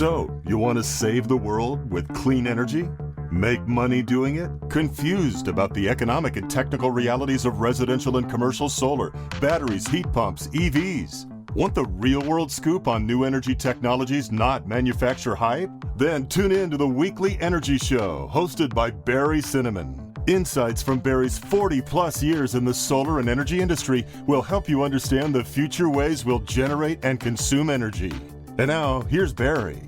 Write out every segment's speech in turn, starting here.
So, you want to save the world with clean energy? Make money doing it? Confused about the economic and technical realities of residential and commercial solar, batteries, heat pumps, EVs? Want the real-world scoop on new energy technologies, not manufacturer hype? Then tune in to the Weekly Energy Show, hosted by Barry Cinnamon. Insights from Barry's 40-plus years in the solar and energy industry will help you understand the future ways we'll generate and consume energy. And now, here's Barry.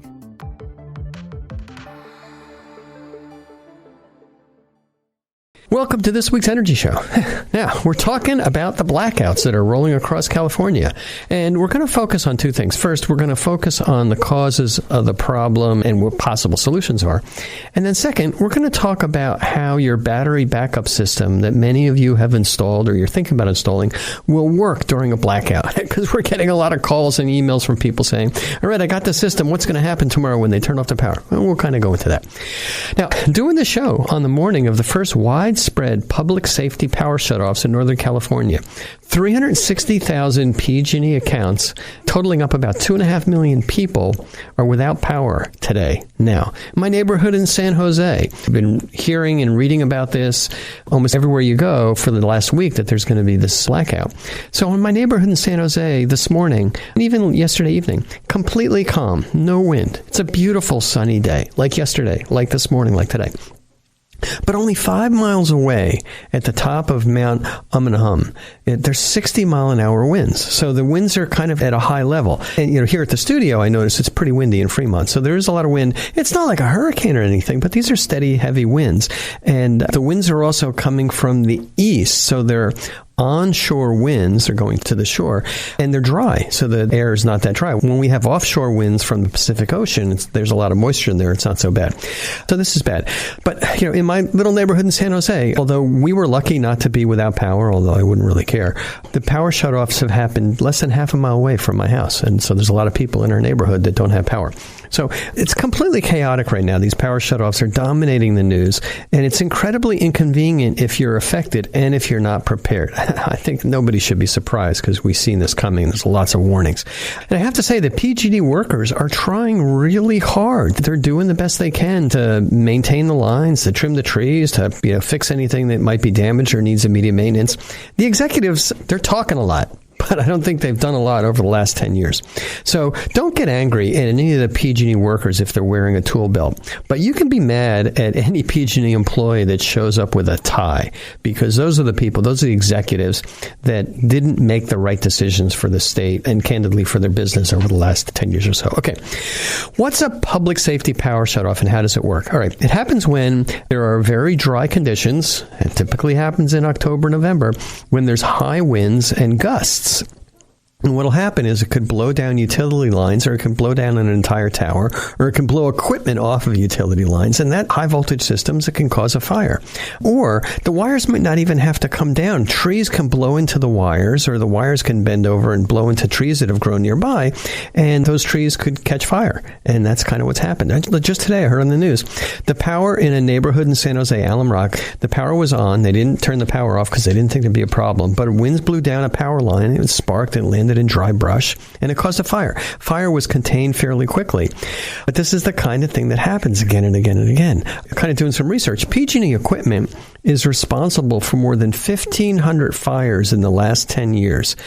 Welcome to this week's Energy Show. Now, we're talking about the blackouts that are rolling across California. And we're going to focus on two things. First, we're going to focus on the causes of the problem and what possible solutions are. And then second, we're going to talk about how your battery backup system that many of you have installed or you're thinking about installing will work during a blackout. Because we're getting a lot of calls and emails from people saying, all right, I got the system. What's going to happen tomorrow when they turn off the power? Well, we'll kind of go into that. Now, doing the show on the morning of the first widespread public safety power shutoffs in Northern California. 360,000 PG&E accounts, totaling up about 2.5 million people, are without power today. Now, my neighborhood in San Jose, I've been hearing and reading about this almost everywhere you go for the last week that there's going to be this blackout. So in my neighborhood in San Jose this morning, and even yesterday evening, completely calm, no wind. It's a beautiful sunny day, like yesterday, like this morning, like today. But only 5 miles away at the top of Mount Umunhum, there's 60-mile-an-hour winds. So the winds are kind of at a high level. And, here at the studio, I notice it's pretty windy in Fremont. So there is a lot of wind. It's not like a hurricane or anything, but these are steady, heavy winds. And the winds are also coming from the east. So they're onshore winds are going to the shore, and they're dry, so the air is not that dry. When we have offshore winds from the Pacific Ocean, there's a lot of moisture in there. It's not so bad. So this is bad. But, in my little neighborhood in San Jose, although we were lucky not to be without power, although I wouldn't really care, the power shutoffs have happened less than half a mile away from my house. And so there's a lot of people in our neighborhood that don't have power. So it's completely chaotic right now. These power shutoffs are dominating the news, and it's incredibly inconvenient if you're affected and if you're not prepared. I think nobody should be surprised because we've seen this coming. There's lots of warnings. And I have to say that PG&E workers are trying really hard. They're doing the best they can to maintain the lines, to trim the trees, to fix anything that might be damaged or needs immediate maintenance. The executives, they're talking a lot, but I don't think they've done a lot over the last 10 years. So don't get angry at any of the PG&E workers if they're wearing a tool belt. But you can be mad at any PG&E employee that shows up with a tie, because those are the people, those are the executives that didn't make the right decisions for the state and candidly for their business over the last 10 years or so. Okay, what's a public safety power shutoff and how does it work? All right, it happens when there are very dry conditions. It typically happens in October, November, when there's high winds and gusts. And what will happen is it could blow down utility lines, or it can blow down an entire tower, or it can blow equipment off of utility lines. And that high voltage systems, it can cause a fire. Or the wires might not even have to come down. Trees can blow into the wires, or the wires can bend over and blow into trees that have grown nearby. And those trees could catch fire. And that's kind of what's happened. Just today, I heard on the news, the power in a neighborhood in San Jose, Alum Rock, the power was on. They didn't turn the power off because they didn't think there'd be a problem. But winds blew down a power line. It sparked and landed in dry brush, and it caused a fire. Fire was contained fairly quickly. But this is the kind of thing that happens again and again and again. I'm kind of doing some research. PG&E equipment is responsible for more than 1,500 fires in the last 10 years.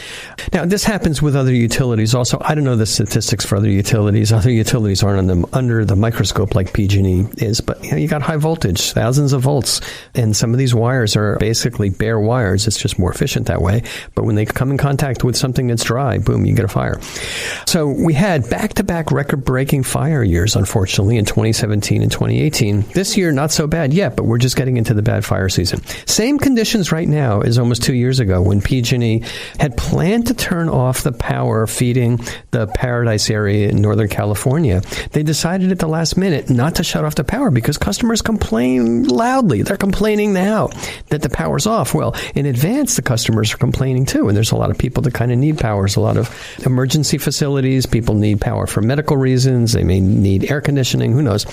Now, this happens with other utilities also. I don't know the statistics for other utilities. Other utilities aren't under the microscope like PG&E is, but you got high voltage, thousands of volts, and some of these wires are basically bare wires. It's just more efficient that way. But when they come in contact with something that's dry, boom, you get a fire. So we had back-to-back record-breaking fire years, unfortunately, in 2017 and 2018. This year, not so bad yet, but we're just getting into the bad fire season. Same conditions right now as almost 2 years ago when PG&E had planned to turn off the power feeding the Paradise area in Northern California. They decided at the last minute not to shut off the power because customers complain loudly. They're complaining now that the power's off. Well, in advance, the customers are complaining too, and there's a lot of people that kind of need power. There's a lot of emergency facilities. People need power for medical reasons. They may need air conditioning. Who knows?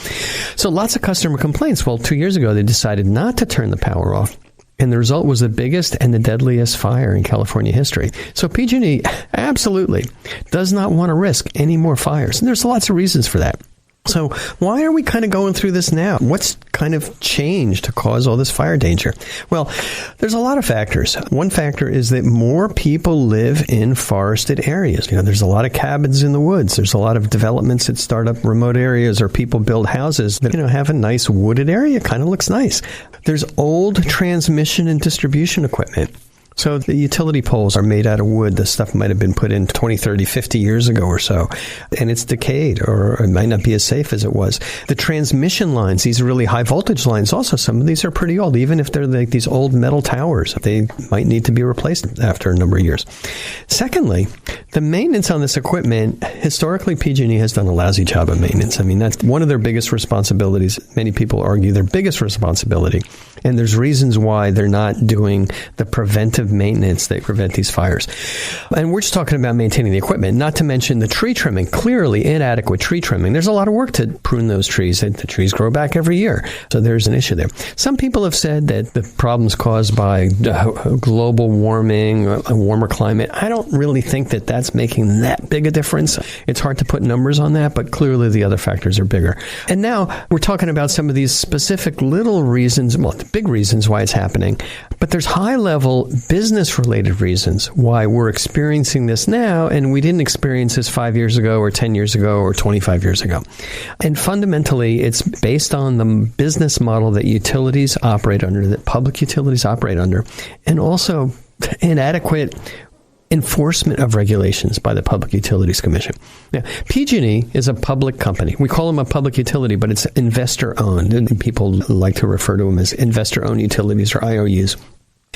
So lots of customer complaints. Well, 2 years ago, they decided not to turn the power off. And the result was the biggest and the deadliest fire in California history. So PG&E absolutely does not want to risk any more fires. And there's lots of reasons for that. So why are we kind of going through this now? What's kind of changed to cause all this fire danger? Well, there's a lot of factors. One factor is that more people live in forested areas. There's a lot of cabins in the woods. There's a lot of developments that start up remote areas, or people build houses that, have a nice wooded area. Kind of looks nice. There's old transmission and distribution equipment. So the utility poles are made out of wood. The stuff might have been put in 20, 30, 50 years ago or so, and it's decayed, or it might not be as safe as it was. The transmission lines, these really high voltage lines, also some of these are pretty old. Even if they're like these old metal towers, they might need to be replaced after a number of years. Secondly, the maintenance on this equipment, historically PG&E has done a lousy job of maintenance. I mean, that's one of their biggest responsibilities. Many people argue their biggest responsibility, and there's reasons why they're not doing the preventive maintenance that prevent these fires. And we're just talking about maintaining the equipment, not to mention the tree trimming, clearly inadequate tree trimming. There's a lot of work to prune those trees. The trees grow back every year. So there's an issue there. Some people have said that the problem's caused by global warming, a warmer climate. I don't really think that that's making that big a difference. It's hard to put numbers on that, but clearly the other factors are bigger. And now we're talking about some of these specific little reasons, well, the big reasons why it's happening, but there's high-level business-related reasons why we're experiencing this now, and we didn't experience this 5 years ago or 10 years ago or 25 years ago. And fundamentally, it's based on the business model that utilities operate under, that public utilities operate under, and also inadequate enforcement of regulations by the Public Utilities Commission. Now, PG&E is a public company. We call them a public utility, but it's investor-owned, and people like to refer to them as investor-owned utilities, or IOUs.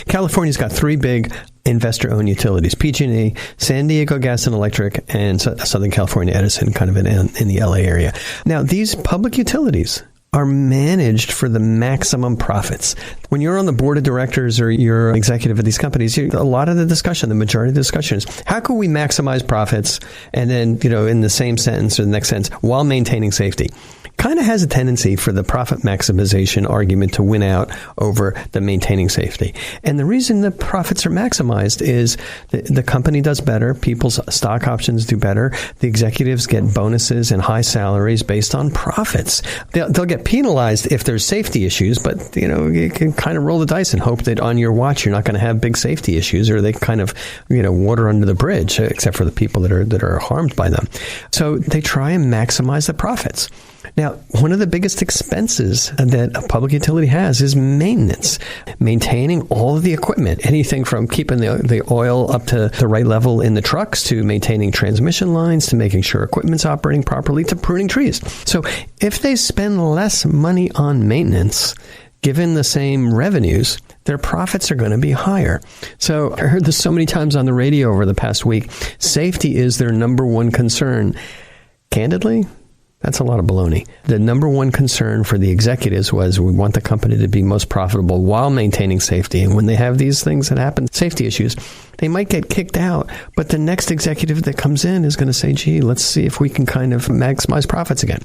California's got three big investor-owned utilities: PG&E, San Diego Gas and Electric, and Southern California Edison, kind of in the LA area. Now, these public utilities are managed for the maximum profits. When you're on the board of directors or you're executive of these companies, a lot of the discussion, the majority of the discussion is, how can we maximize profits? And then, in the same sentence or the next sentence, while maintaining safety. Kind of has a tendency for the profit maximization argument to win out over the maintaining safety. And the reason the profits are maximized is the company does better, people's stock options do better, the executives get bonuses and high salaries based on profits. They'll get penalized if there's safety issues, but you can kind of roll the dice and hope that on your watch you're not going to have big safety issues, or they kind of water under the bridge, except for the people that are harmed by them. So they try and maximize the profits. Now, one of the biggest expenses that a public utility has is maintenance, maintaining all of the equipment, anything from keeping the oil up to the right level in the trucks, to maintaining transmission lines, to making sure equipment's operating properly, to pruning trees. So if they spend less money on maintenance, given the same revenues, their profits are going to be higher. So I heard this so many times on the radio over the past week. Safety is their number one concern. Candidly, that's a lot of baloney. The number one concern for the executives was, we want the company to be most profitable while maintaining safety. And when they have these things that happen, safety issues, they might get kicked out. But the next executive that comes in is going to say, gee, let's see if we can kind of maximize profits again.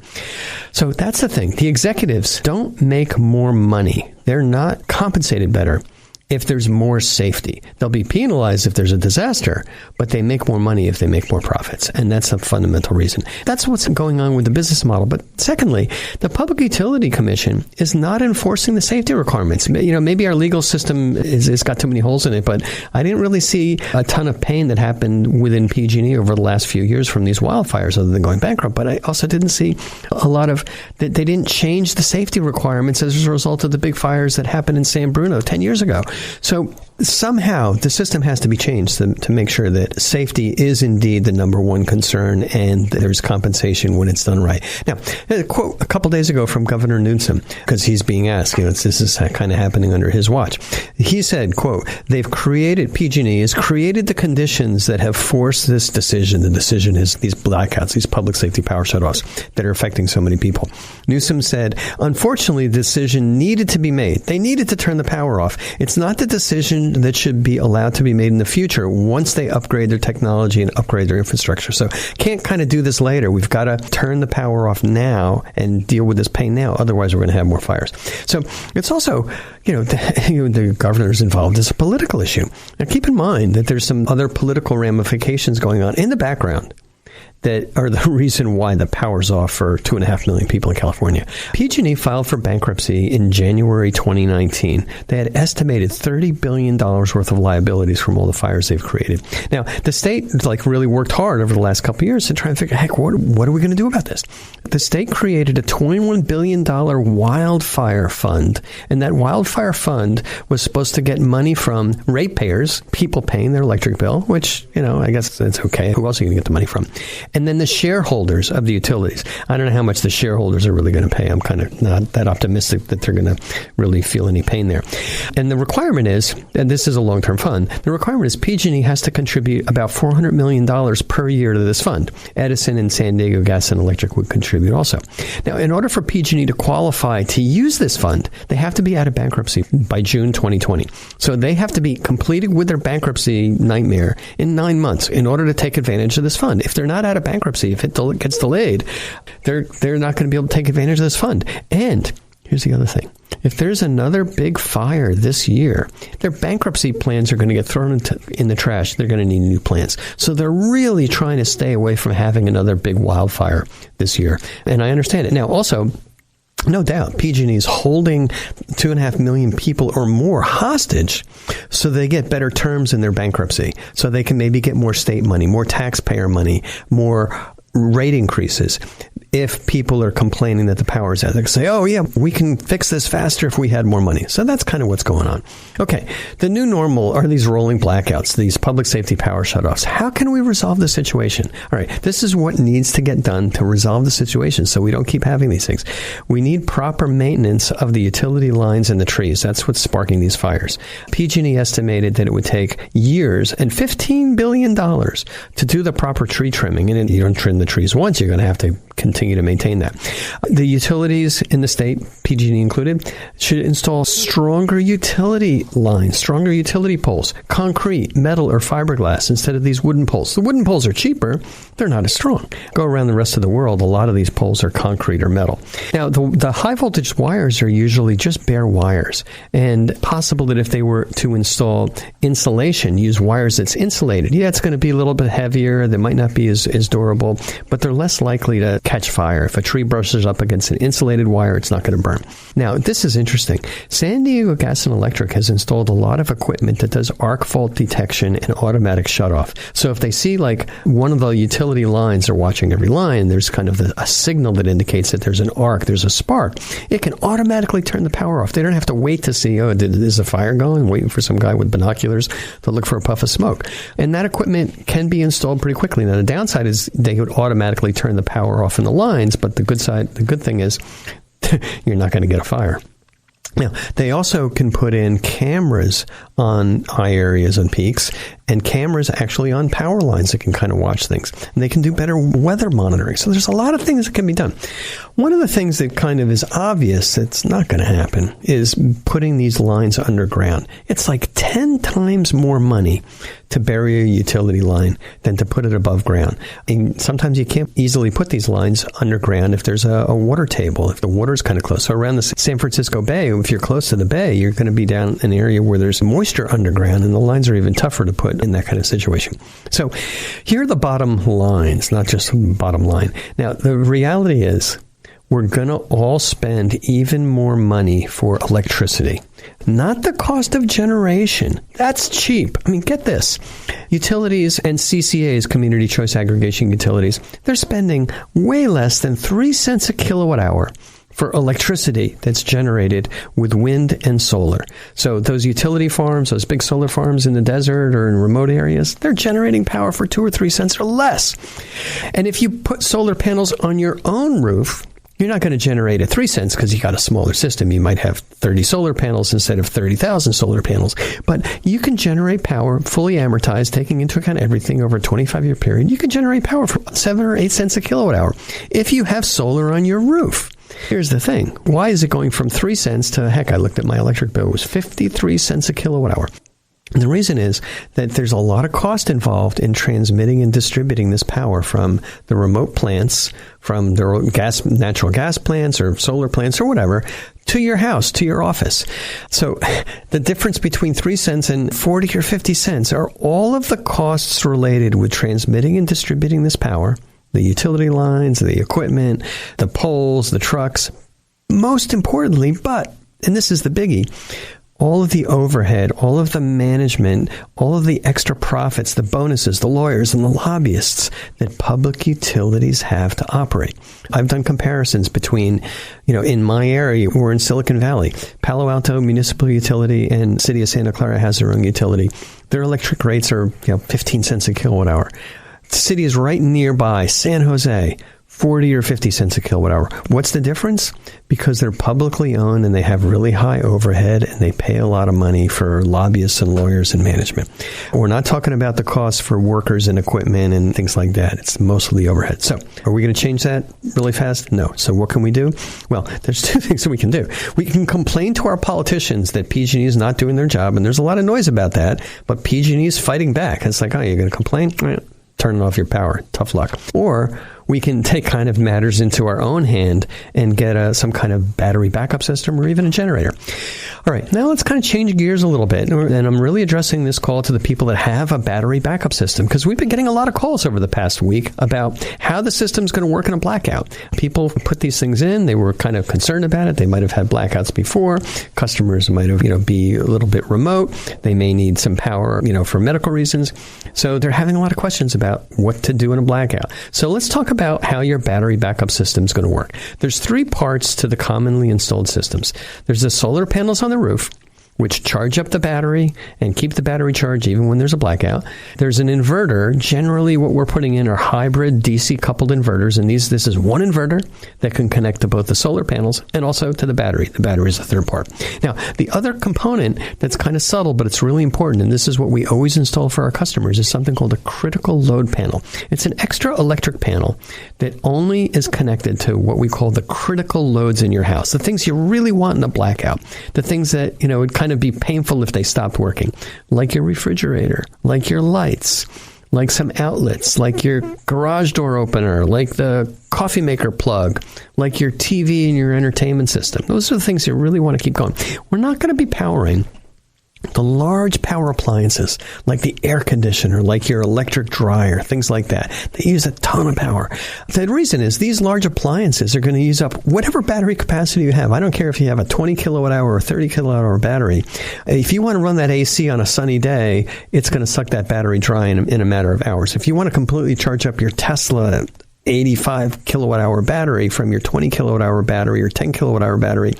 So that's the thing. The executives don't make more money. They're not compensated better if there's more safety. They'll be penalized if there's a disaster, but they make more money if they make more profits. And that's a fundamental reason. That's what's going on with the business model. But secondly, the Public Utility Commission is not enforcing the safety requirements. Maybe our legal system is got too many holes in it, but I didn't really see a ton of pain that happened within PG&E over the last few years from these wildfires, other than going bankrupt. But I also didn't see a lot of, they didn't change the safety requirements as a result of the big fires that happened in San Bruno 10 years ago. So somehow the system has to be changed to make sure that safety is indeed the number one concern, and there's compensation when it's done right. Now, a quote a couple days ago from Governor Newsom, because he's being asked, this is kind of happening under his watch. He said, quote, PG&E has created the conditions that have forced this decision. The decision is these blackouts, these public safety power shutoffs that are affecting so many people. Newsom said, unfortunately, the decision needed to be made. They needed to turn the power off. It's not the decision that should be allowed to be made in the future once they upgrade their technology and upgrade their infrastructure. So can't kind of do this later. We've got to turn the power off now and deal with this pain now. Otherwise, we're going to have more fires. So it's also, the governor's involved. It's a political issue. Now, keep in mind that there's some other political ramifications going on in the background that are the reason why the power's off for 2.5 million people in California. PG&E filed for bankruptcy in January 2019. They had estimated $30 billion worth of liabilities from all the fires they've created. Now, the state really worked hard over the last couple of years to try and figure, heck, what are we going to do about this? The state created a $21 billion wildfire fund, and that wildfire fund was supposed to get money from ratepayers, people paying their electric bill, which, I guess that's okay. Who else are you going to get the money from? And then the shareholders of the utilities. I don't know how much the shareholders are really going to pay. I'm kind of not that optimistic that they're going to really feel any pain there. And the requirement is, and this is a long-term fund, the requirement is PG&E has to contribute about $400 million per year to this fund. Edison and San Diego Gas and Electric would contribute also. Now, in order for PG&E to qualify to use this fund, they have to be out of bankruptcy by June 2020. So they have to be completed with their bankruptcy nightmare in 9 months in order to take advantage of this fund. If they're not out of bankruptcy, if it gets delayed, they're not going to be able to take advantage of this fund. And here's the other thing. If there's another big fire this year, their bankruptcy plans are going to get thrown in the trash. They're going to need new plans. So they're really trying to stay away from having another big wildfire this year. And I understand it. Now, also, no doubt, PG&E is holding 2.5 million people or more hostage so they get better terms in their bankruptcy. So they can maybe get more state money, more taxpayer money, more rate increases. If people are complaining that the power is out, they can say, oh, yeah, we can fix this faster if we had more money. So that's kind of what's going on. Okay, the new normal are these rolling blackouts, these public safety power shutoffs. How can we resolve the situation? All right, this is what needs to get done to resolve the situation so we don't keep having these things. We need proper maintenance of the utility lines and the trees. That's what's sparking these fires. PG&E estimated that it would take years and $15 billion to do the proper tree trimming. And you don't trim the trees once, you're going to have to continue to maintain that. The utilities in the state, PG&E included, should install stronger utility lines, stronger utility poles, concrete, metal, or fiberglass instead of these wooden poles. The wooden poles are cheaper. They're not as strong. Go around the rest of the world, a lot of these poles are concrete or metal. Now, the high voltage wires are usually just bare wires, and possible that if they were to install insulation, use wires that's insulated, yeah, it's going to be a little bit heavier. They might not be as durable, but they're less likely to catch fire. If a tree brushes up against an insulated wire, it's not going to burn. Now, this is interesting. San Diego Gas and Electric has installed a lot of equipment that does arc fault detection and automatic shutoff. So if they see one of the utility lines, they're watching every line, there's kind of a signal that indicates that there's an arc, there's a spark, it can automatically turn the power off. They don't have to wait to see, is a fire going? Waiting for some guy with binoculars to look for a puff of smoke. And that equipment can be installed pretty quickly. Now, the downside is they would automatically turn the power off in the lines, but the good thing is you're not going to get a fire. Now, they also can put in cameras on high areas and peaks, and cameras actually on power lines that can kind of watch things. And they can do better weather monitoring. So there's a lot of things that can be done. One of the things that kind of is obvious that's not going to happen is putting these lines underground. It's like 10 times more money to bury a utility line than to put it above ground. And sometimes you can't easily put these lines underground if there's a water table, if the water's kind of close. So around the San Francisco Bay, if you're close to the bay, you're going to be down in an area where there's moisture underground, and the lines are even tougher to put in that kind of situation. So here are the bottom lines, not just bottom line. Now, the reality is we're going to all spend even more money for electricity. Not the cost of generation. That's cheap. I mean, get this. Utilities and CCAs, community choice aggregation utilities, they're spending way less than 3 cents a kilowatt hour for electricity that's generated with wind and solar. So those utility farms, those big solar farms in the desert or in remote areas, they're generating power for 2 or 3 cents or less. And if you put solar panels on your own roof, you're not going to generate at 3 cents because you got a smaller system. You might have 30 solar panels instead of 30,000 solar panels. But you can generate power fully amortized, taking into account everything over a 25-year period. You can generate power for 7 or 8 cents a kilowatt hour if you have solar on your roof. Here's the thing. Why is it going from 3 cents to, I looked at my electric bill, it was 53 cents a kilowatt hour. And the reason is that there's a lot of cost involved in transmitting and distributing this power from the remote plants, from the natural gas plants or solar plants or whatever, to your house, to your office. So the difference between 3 cents and 40 or 50 cents are all of the costs related with transmitting and distributing this power, the utility lines, the equipment, the poles, the trucks. Most importantly, and this is the biggie, all of the overhead, all of the management, all of the extra profits, the bonuses, the lawyers, and the lobbyists that public utilities have to operate. I've done comparisons between, in my area, we're in Silicon Valley. Palo Alto Municipal Utility and City of Santa Clara has their own utility. Their electric rates are 15 cents a kilowatt hour. The city is right nearby, San Jose, 40 or 50 cents a kilowatt hour. What's the difference? Because they're publicly owned and they have really high overhead and they pay a lot of money for lobbyists and lawyers and management. We're not talking about the cost for workers and equipment and things like that. It's mostly overhead. So are we going to change that really fast? No. So what can we do? Well, there's two things that we can do. We can complain to our politicians that PG&E is not doing their job, and there's a lot of noise about that, but PG&E is fighting back. It's like, oh, you're going to complain? Turn off your power. Tough luck. Or we can take kind of matters into our own hand and get some kind of battery backup system or even a generator. All right, now let's kind of change gears a little bit. And I'm really addressing this call to the people that have a battery backup system, because we've been getting a lot of calls over the past week about how the system's going to work in a blackout. People put these things in. They were kind of concerned about it. They might have had blackouts before. Customers might have, be a little bit remote. They may need some power, for medical reasons. So they're having a lot of questions about what to do in a blackout. So let's talk about how your battery backup system is going to work. There's three parts to the commonly installed systems. There's the solar panels on the roof, which charge up the battery and keep the battery charged even when there's a blackout. There's an inverter. Generally, what we're putting in are hybrid DC-coupled inverters, and this is one inverter that can connect to both the solar panels and also to the battery. The battery is the third part. Now, the other component that's kind of subtle, but it's really important, and this is what we always install for our customers, is something called a critical load panel. It's an extra electric panel that only is connected to what we call the critical loads in your house, the things you really want in a blackout, the things that, would kind of be painful if they stopped working, like your refrigerator, like your lights, like some outlets, like your garage door opener, like the coffee maker plug, like your TV and your entertainment system. Those are the things you really want to keep going. We're not going to be powering the large power appliances, like the air conditioner, like your electric dryer, things like that. They use a ton of power. The reason is these large appliances are going to use up whatever battery capacity you have. I don't care if you have a 20 kilowatt hour or 30 kilowatt hour battery. If you want to run that AC on a sunny day, it's going to suck that battery dry in a matter of hours. If you want to completely charge up your Tesla 85 kilowatt hour battery from your 20 kilowatt hour battery or 10 kilowatt hour battery,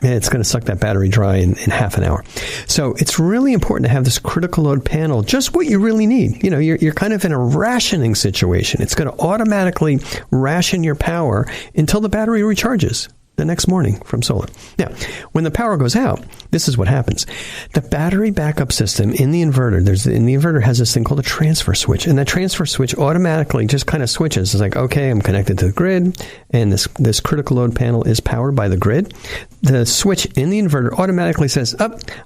it's going to suck that battery dry in half an hour. So it's really important to have this critical load panel, just what you really need. You're kind of in a rationing situation. It's going to automatically ration your power until the battery recharges the next morning from solar. Now, when the power goes out, this is what happens. The battery backup system in the inverter has this thing called a transfer switch, and that transfer switch automatically just kind of switches. It's like, okay, I'm connected to the grid, and this critical load panel is powered by the grid. The switch in the inverter automatically says,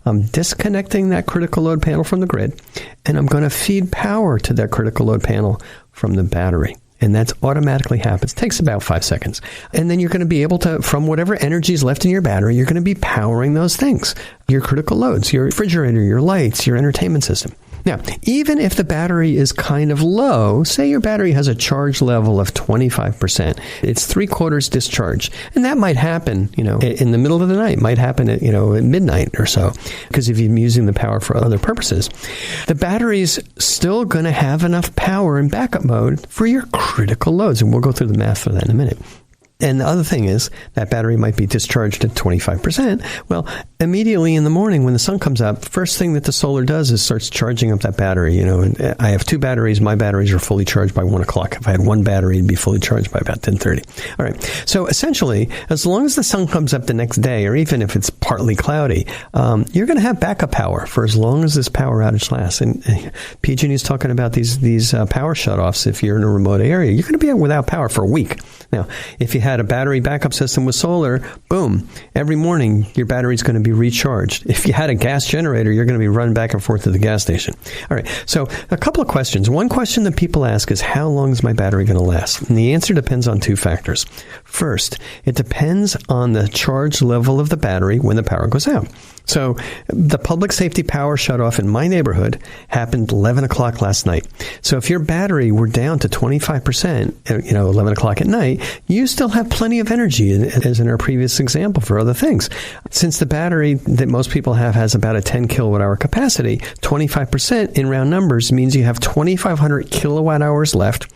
I'm disconnecting that critical load panel from the grid, and I'm going to feed power to that critical load panel from the battery. And that automatically happens. It takes about 5 seconds. And then you're going to be able to, from whatever energy is left in your battery, you're going to be powering those things. Your critical loads, your refrigerator, your lights, your entertainment system. Now, even if the battery is kind of low, say your battery has a charge level of 25%, it's 3/4 discharge. And that might happen, in the middle of the night, might happen at, at midnight or so, because if you're using the power for other purposes. The battery's still going to have enough power in backup mode for your critical loads. And we'll go through the math for that in a minute. And the other thing is that battery might be discharged at 25%. Well, immediately in the morning when the sun comes up, first thing that the solar does is starts charging up that battery. And I have two batteries. My batteries are fully charged by 1 o'clock. If I had one battery, it'd be fully charged by about 10:30. All right. So essentially, as long as the sun comes up the next day, or even if it's partly cloudy, you're going to have backup power for as long as this power outage lasts. And PG&E is talking about these power shutoffs. If you're in a remote area, you're going to be without power for a week. Now, if you had a battery backup system with solar, boom, every morning your battery's going to be recharged. If you had a gas generator, you're going to be running back and forth to the gas station. All right, so a couple of questions. One question that people ask is, how long is my battery going to last? And the answer depends on two factors. First, it depends on the charge level of the battery when the power goes out. So the public safety power shutoff in my neighborhood happened 11 o'clock last night. So if your battery were down to 25%, 11 o'clock at night, you still have plenty of energy, as in our previous example, for other things. Since the battery that most people have has about a 10 kilowatt hour capacity, 25% in round numbers means you have 2,500 kilowatt hours left,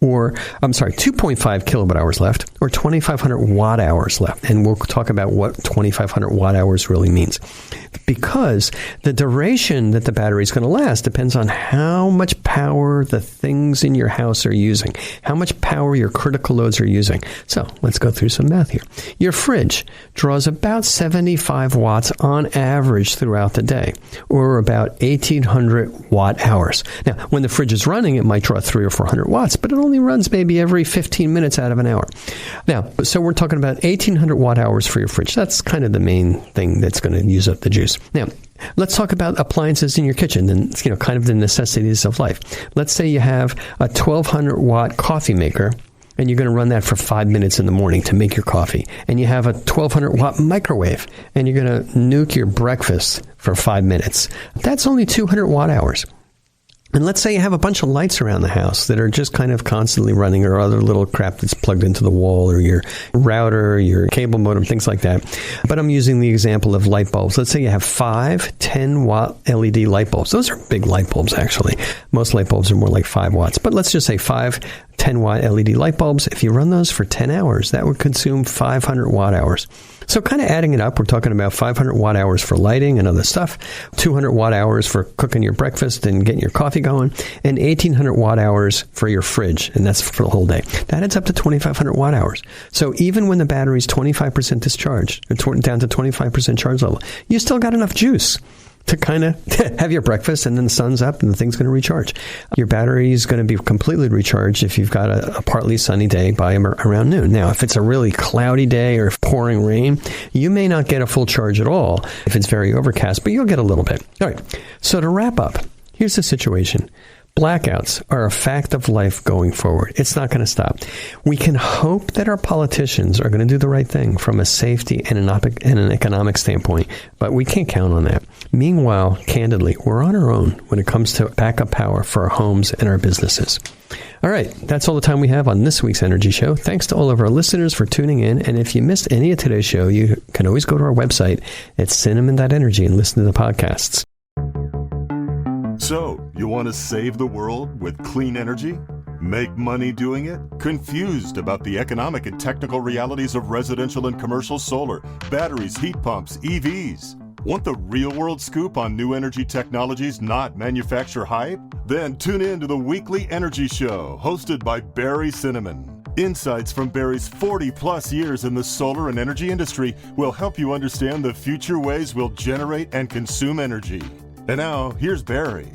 2.5 kilowatt hours left, or 2,500 watt hours left. And we'll talk about what 2,500 watt hours really means. Because the duration that the battery is going to last depends on how much power the things in your house are using, how much power your critical loads are using. So let's go through some math here. Your fridge draws about 75 watts on average throughout the day, or about 1,800 watt hours. Now, when the fridge is running, it might draw 300 or 400 watts, but it only runs maybe every 15 minutes out of an hour. Now, so we're talking about 1,800 watt hours for your fridge. That's kind of the main thing that's going to use up the juice. Now, let's talk about appliances in your kitchen and, kind of the necessities of life. Let's say you have a 1,200 watt coffee maker, and you're going to run that for 5 minutes in the morning to make your coffee. And you have a 1,200 watt microwave, and you're going to nuke your breakfast for 5 minutes. That's only 200 watt hours. And let's say you have a bunch of lights around the house that are just kind of constantly running, or other little crap that's plugged into the wall, or your router, your cable modem, things like that. But I'm using the example of light bulbs. Let's say you have 5 10-watt LED light bulbs. Those are big light bulbs, actually. Most light bulbs are more like 5 watts. But let's just say 5 10-watt LED light bulbs. If you run those for 10 hours, that would consume 500 watt hours. So kind of adding it up, we're talking about 500 watt hours for lighting and other stuff, 200 watt hours for cooking your breakfast and getting your coffee going, and 1,800 watt hours for your fridge, and that's for the whole day. That adds up to 2,500 watt hours. So even when the battery's 25% discharged, or down to 25% charge level, you still got enough juice to kind of have your breakfast, and then the sun's up and the thing's going to recharge. Your battery is going to be completely recharged if you've got a partly sunny day by around noon. Now, if it's a really cloudy day or pouring rain, you may not get a full charge at all if it's very overcast, but you'll get a little bit. All right, so to wrap up, here's the situation. Blackouts are a fact of life going forward. It's not going to stop. We can hope that our politicians are going to do the right thing from a safety and an economic standpoint, but we can't count on that. Meanwhile, candidly, we're on our own when it comes to backup power for our homes and our businesses. All right, that's all the time we have on this week's Energy Show. Thanks to all of our listeners for tuning in. And if you missed any of today's show, you can always go to our website at cinnamon.energy and listen to the podcasts. So, you want to save the world with clean energy? Make money doing it? Confused about the economic and technical realities of residential and commercial solar, batteries, heat pumps, EVs? Want the real-world scoop on new energy technologies, not manufacturer hype? Then tune in to the Weekly Energy Show, hosted by Barry Cinnamon. Insights from Barry's 40-plus years in the solar and energy industry will help you understand the future ways we'll generate and consume energy. And now, here's Barry.